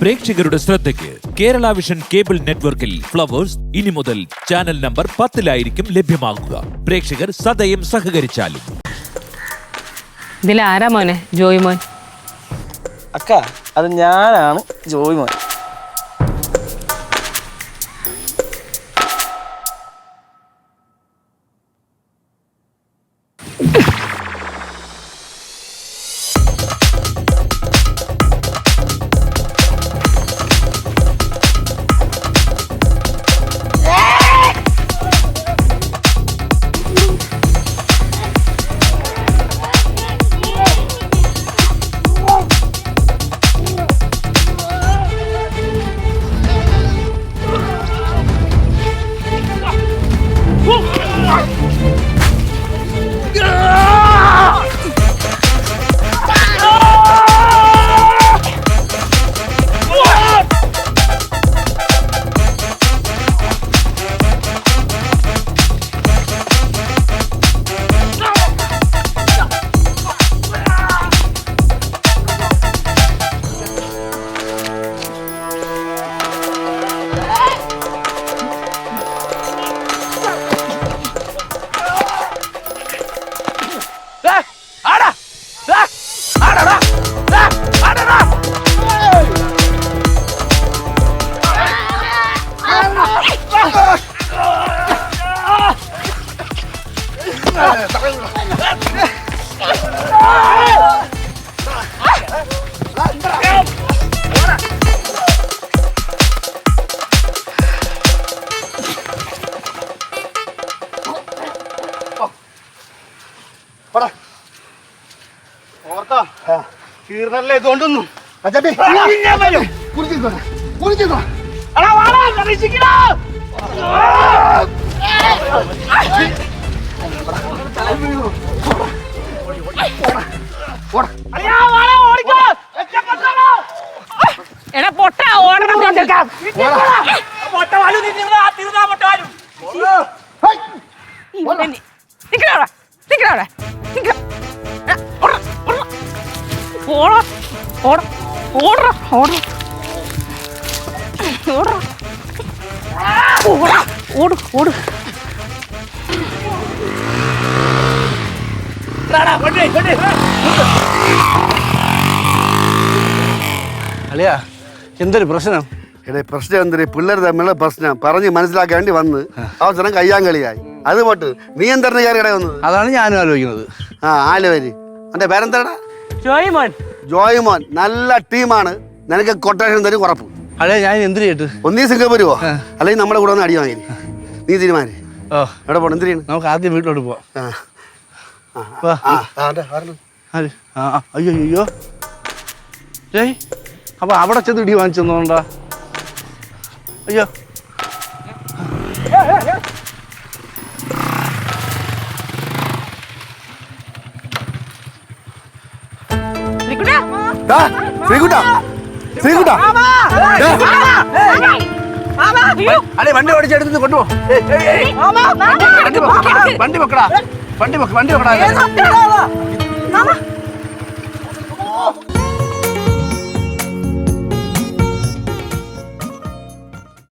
പ്രേക്ഷകരുടെ ശ്രദ്ധയ്ക്ക് Kerala vision cable നെറ്റ്വർക്കിൽ ഫ്ലവേഴ്സ് ഇനി മുതൽ ചാനൽ നമ്പർ 10-ലായിരിക്കും ലഭ്യമാകുക. പ്രേക്ഷകർ സദയം സഹകരിച്ചാലും. ഇതിലാരാ മോനെ? ജോയ് മോൻ. അക്ക, അത് ഞാനാണ് ജോയ് മോൻ. കീർണല്ലേ ഇതുകൊണ്ടൊന്നും അളിയാ, എന്തൊരു പ്രശ്നം? പ്രശ്നം എന്തൊരു പിള്ളേർ തമ്മിലുള്ള പ്രശ്നം പറഞ്ഞ് മനസ്സിലാക്കാൻ വേണ്ടി വന്ന് അവസരം കയ്യാങ്കളിയായി. അത് പോട്ട് നീ എന്താണ് കയറി ഇട വന്നത്? അതാണ് ഞാനും ആലോചിക്കുന്നത്. ആലുവരി എന്റെ പേരെന്താടാ? ജോയ് മോൻ. ജോയ് മോൻ നല്ല ടീമാണ്. നിനക്ക് കൊട്ടേഷൻ തരും ഉറപ്പ്. അളിയാ, ഞാൻ എന്തിനു കേട്ട്? ഒന്നീ സിംഗപ്പൂർ പോ, അല്ലെങ്കിൽ നമ്മുടെ കൂടെ ഒന്ന് അടി വാങ്ങി. നീ തീരുമാനം. എവിടെ പോണം? എന്ത് ചെയ്യണം? നമുക്ക് ആദ്യം വീട്ടിലോട്ട് പോവാം. അയ്യോ അയ്യോ ജയ്, അപ്പൊ അവിടെ ചെന്ന് ഇടി വാങ്ങിച്ചെന്നോണ്ടാ? അയ്യോ, അല്ലെ വണ്ടി ഓടിച്ചെടുത്ത് കൊണ്ടുപോ. വണ്ടി വെക്കടാ, വണ്ടി വെക്കടാ.